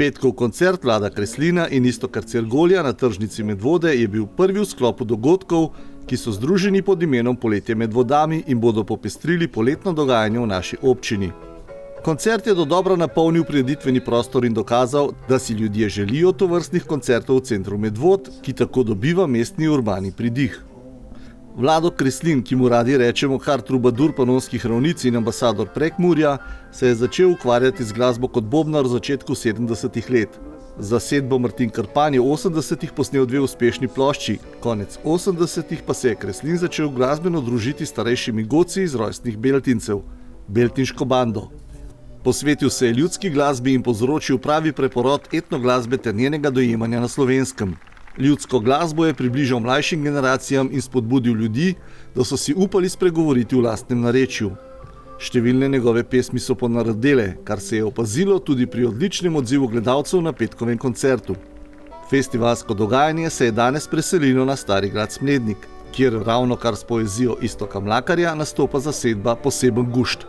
Petkov koncert Vlada Kreslina in Iztoka Cergolja na tržnici Medvode je bil prvi v sklopu dogodkov, ki so združeni pod imenom Poletje med vodami in bodo popestrili poletno dogajanje v naši občini. Koncert je dodobra napolnil prireditveni prostor in dokazal, da si ljudje želijo tovrstnih koncertov v centru Medvod, ki tako dobiva mestni urbani pridih. Vlado Kreslin, ki mu radi rečemo kar trubadur Panonskih ravnic in ambasador Prekmurja, se je začel ukvarjati z glasbo kot bobnar v začetku 70. let. Z zasedbo Martin Krpan je v 80. posnel 2 uspešni plošči, konec 80. pa se je Kreslin začel glasbeno družiti s starejšimi godci iz rojstnih Beltincev, Beltinško bando. Posvetil se je ljudski glasbi in povzročil pravi preporod etnoglasbe ter njenega dojemanja na Slovenskem. Ljudsko glasbo je približal mlajšim generacijam in spodbudil ljudi, da so si upali spregovoriti v lastnem narečju. Številne njegove pesmi so ponarodele, kar se je opazilo tudi pri odličnem odzivu gledalcev na petkovem koncertu. Festivalsko dogajanje se je danes preselilo na Stari grad Smlednik, kjer ravno kar s poezijo Iztoka Mlakarja nastopa zasedba Poseben gušt.